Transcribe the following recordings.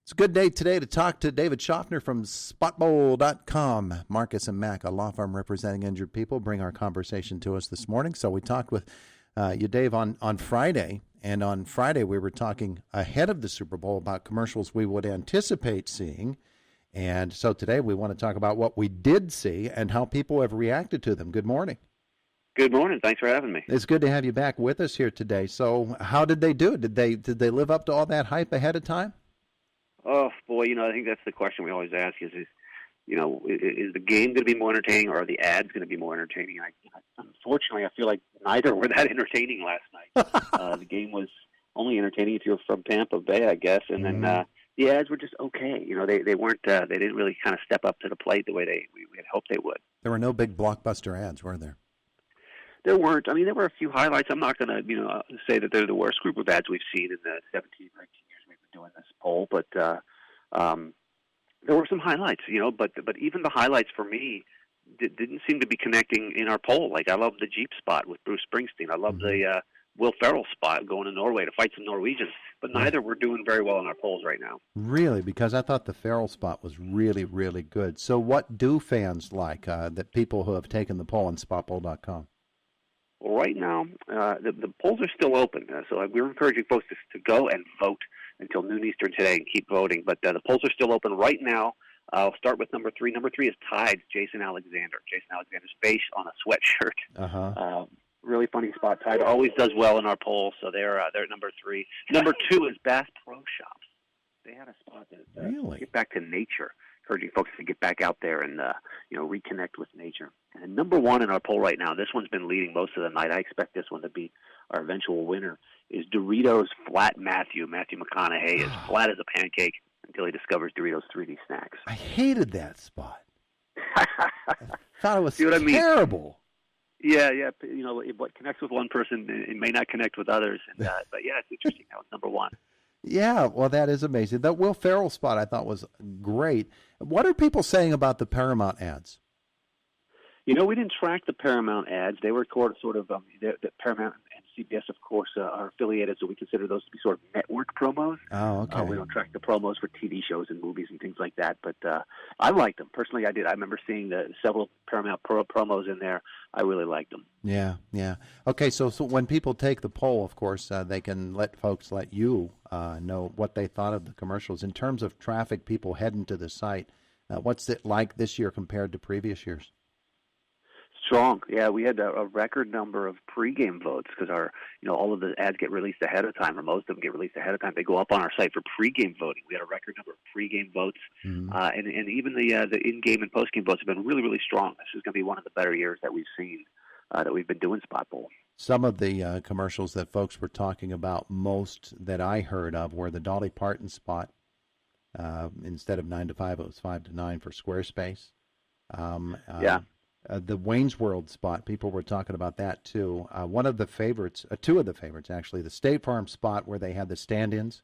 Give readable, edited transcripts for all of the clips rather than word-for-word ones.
It's a good day today to talk to David Shoffner from SpotBowl.com. Marcus and Mack, a law firm representing injured people, bring our conversation to us this morning. So we talked with you, Dave, on Friday. And on Friday, we were talking ahead of the Super Bowl about commercials we would anticipate seeing. And so today we want to talk about what we did see and how people have reacted to them. Good morning. Good morning. Thanks for having me. It's good to have you back with us here today. So how did they do? Did they live up to all that hype ahead of time? Oh, boy, I think that's the question we always ask is the game going to be more entertaining or are the ads going to be more entertaining? Unfortunately, I feel like neither were that entertaining last night. The game was only entertaining if you're from Tampa Bay, I guess, and then the ads were just okay. They weren't. They didn't really kind of step up to the plate the way we had hoped they would. There were no big blockbuster ads, were there? There weren't. I mean, there were a few highlights. I'm not going to, say that they're the worst group of ads we've seen in the 17, 19 years we've been doing this poll, but there were some highlights, but even the highlights for me didn't seem to be connecting in our poll. Like, I love the Jeep spot with Bruce Springsteen. I love the Will Ferrell spot going to Norway to fight some Norwegians, but neither were doing very well in our polls right now. Really? Because I thought the Ferrell spot was really, really good. So what do fans like, that people who have taken the poll on SpotBowl.com? Well, right now, the polls are still open, so we're encouraging folks to go and vote until noon Eastern today and keep voting. But the polls are still open right now. I'll start with number 3. Number 3 is Tide's Jason Alexander. Jason Alexander's face on a sweatshirt. Really funny spot. Tide always does well in our polls, so they're at number 3. Number 2 is Bass Pro Shops. They had a spot that really? Get back to nature, encouraging folks to get back out there and reconnect with nature. And number 1 in our poll right now, this one's been leading most of the night. I expect this one to be our eventual winner, is Doritos Flat Matthew. Matthew McConaughey is flat as a pancake until he discovers Doritos 3D snacks. I hated that spot. I thought it was terrible. Yeah. What connects with one person, it may not connect with others. But yeah, it's interesting. That was number 1. Yeah, well, that is amazing. That Will Ferrell spot I thought was great. What are people saying about the Paramount ads? We didn't track the Paramount ads. They were sort of the Paramount and CBS, of course, are affiliated, so we consider those to be sort of network promos. Oh, okay. We don't track the promos for TV shows and movies and things like that, but I liked them. Personally, I did. I remember seeing several Paramount promos in there. I really liked them. Yeah. Okay, so when people take the poll, of course, they can let you know what they thought of the commercials. In terms of traffic, people heading to the site, what's it like this year compared to previous years? Strong. Yeah, we had a record number of pregame votes because all of the ads get released ahead of time, or most of them get released ahead of time. They go up on our site for pregame voting. We had a record number of pregame votes, and even the in-game and post-game votes have been really, really strong. This is going to be one of the better years that we've seen that we've been doing Spot Bowl. Some of the commercials that folks were talking about most that I heard of were the Dolly Parton spot. Instead of 9 to 5, it was 5 to 9 for Squarespace. The Wayne's World spot, people were talking about that too. One of the favorites, two of the favorites actually, the State Farm spot where they had the stand-ins,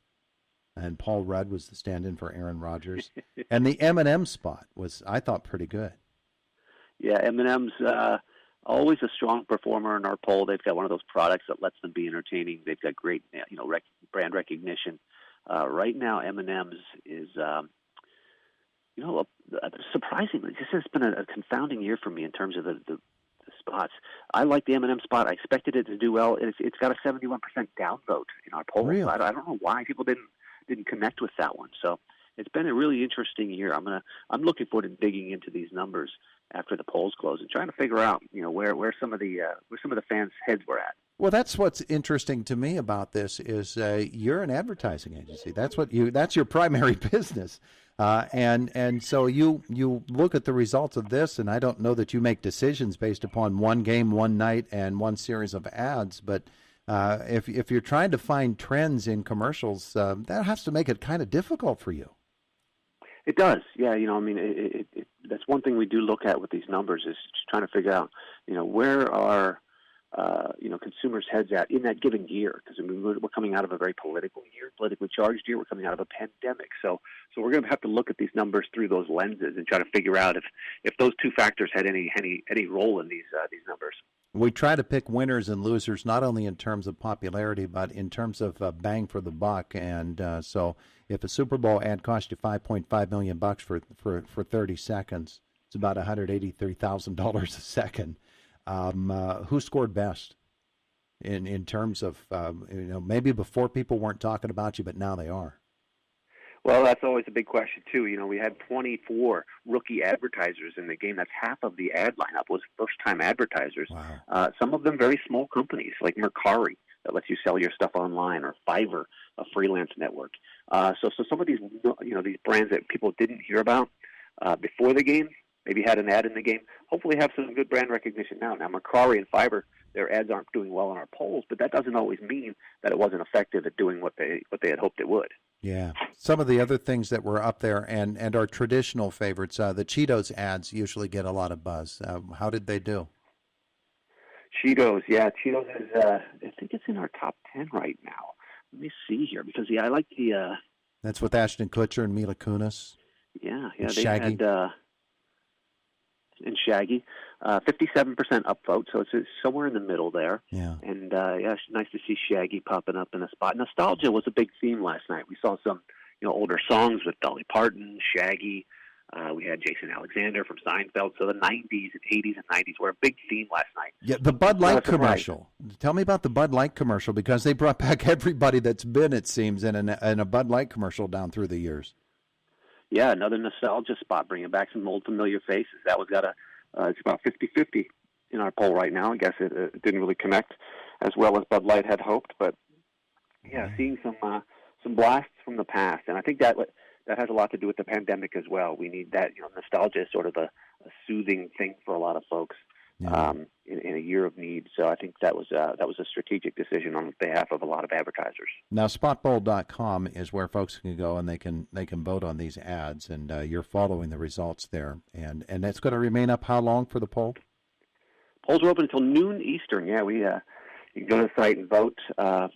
and Paul Rudd was the stand-in for Aaron Rodgers. And the M&M spot was, I thought, pretty good. Yeah, M&M's always a strong performer in our poll. They've got one of those products that lets them be entertaining. They've got great brand recognition. Right now, M&M's is... surprisingly, this has been a confounding year for me in terms of the spots. I like the M&M spot. I expected it to do well. It's got a 71% downvote in our poll. Really? I don't know why people didn't connect with that one. So it's been a really interesting year. I'm looking forward to digging into these numbers after the polls close and trying to figure out where some of the fans' heads were at. Well, that's what's interesting to me about this is you're an advertising agency. That's your primary business. And so you look at the results of this, and I don't know that you make decisions based upon one game, one night, and one series of ads. But if you're trying to find trends in commercials, that has to make it kind of difficult for you. It does, yeah. That's one thing we do look at with these numbers is trying to figure out, where are consumers' heads at in that given year, because we're coming out of a very politically charged year. We're coming out of a pandemic, so we're going to have to look at these numbers through those lenses and try to figure out if those two factors had any role in these numbers. We try to pick winners and losers not only in terms of popularity but in terms of bang for the buck, and so if a Super Bowl ad cost you $5.5 million for 30 seconds, it's about $183,000 a second. Who scored best in terms of maybe before people weren't talking about you, but now they are? Well, that's always a big question, too. We had 24 rookie advertisers in the game. That's half of the ad lineup was first-time advertisers. Wow. Some of them very small companies like Mercari that lets you sell your stuff online, or Fiverr, a freelance network. So some of these, these brands that people didn't hear about before the game, maybe had an ad in the game, hopefully have some good brand recognition now. Now, Mercari and Fiverr, their ads aren't doing well in our polls, but that doesn't always mean that it wasn't effective at doing what they had hoped it would. Yeah. Some of the other things that were up there and our traditional favorites, the Cheetos ads usually get a lot of buzz. How did they do? Cheetos, yeah. Cheetos is, I think it's in our top 10 right now. Let me see here, because, I like the... That's with Ashton Kutcher and Mila Kunis. Yeah, and they Shaggy. had... and Shaggy, 57% upvote, so it's somewhere in the middle there. Yeah. And, it's nice to see Shaggy popping up in a spot. Nostalgia was a big theme last night. We saw some, older songs with Dolly Parton, Shaggy. We had Jason Alexander from Seinfeld. So the 90s and 80s and 90s were a big theme last night. Yeah, the Bud Light commercial. Tell me about the Bud Light commercial, because they brought back everybody that's been, it seems, in a Bud Light commercial down through the years. Yeah, another nostalgia spot, bringing back some old familiar faces. That was it's about 50-50 in our poll right now. I guess it didn't really connect as well as Bud Light had hoped, but yeah, seeing some blasts from the past, and I think that has a lot to do with the pandemic as well. We need that. Nostalgia is sort of a soothing thing for a lot of folks in a year of need. So I think that was a strategic decision on behalf of a lot of advertisers. Now, spotbowl.com is where folks can go and they can vote on these ads, and you're following the results there. And it's going to remain up how long for the poll? Polls are open until noon Eastern. Yeah, you can go to the site and vote,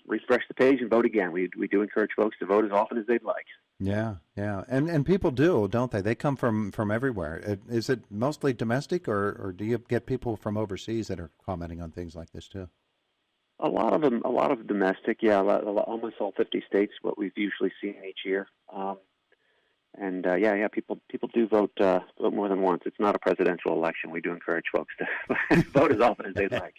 refresh the page, and vote again. We do encourage folks to vote as often as they'd like. Yeah, and people do, don't they? They come from everywhere. Is it mostly domestic, or do you get people from overseas that are commenting on things like this too? A lot of domestic. Yeah, almost all 50 states. What we've usually seen each year. People do vote more than once. It's not a presidential election. We do encourage folks to vote as often as they'd like.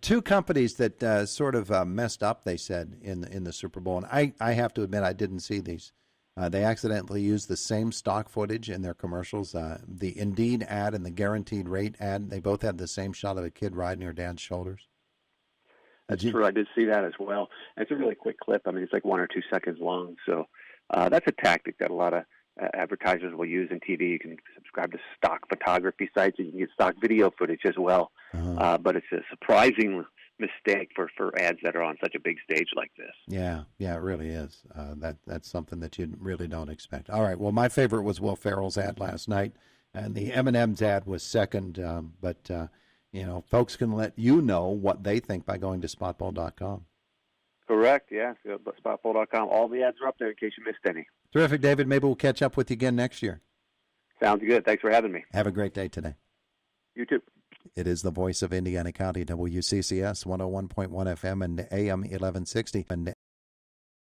Two companies that sort of messed up, they said, in the Super Bowl. And I have to admit, I didn't see these. They accidentally used the same stock footage in their commercials. The Indeed ad and the Guaranteed Rate ad, they both had the same shot of a kid riding her dad's shoulders. That's true. I did see that as well. It's a really quick clip. I mean, it's like 1 or 2 seconds long. So that's a tactic that a lot of advertisers will use in TV. You can subscribe to stock photography sites, and you can get stock video footage as well. Uh-huh. But it's a surprising mistake for ads that are on such a big stage like this. Yeah, it really is. That's something that you really don't expect. All right, well, my favorite was Will Ferrell's ad last night, and the M&M's ad was second. But folks can let you know what they think by going to spotbowl.com. Correct, yeah. Spotbowl.com. All the ads are up there in case you missed any. Terrific, David. Maybe we'll catch up with you again next year. Sounds good. Thanks for having me. Have a great day today. You too. It is the voice of Indiana County, WCCS 101.1 FM and AM 1160.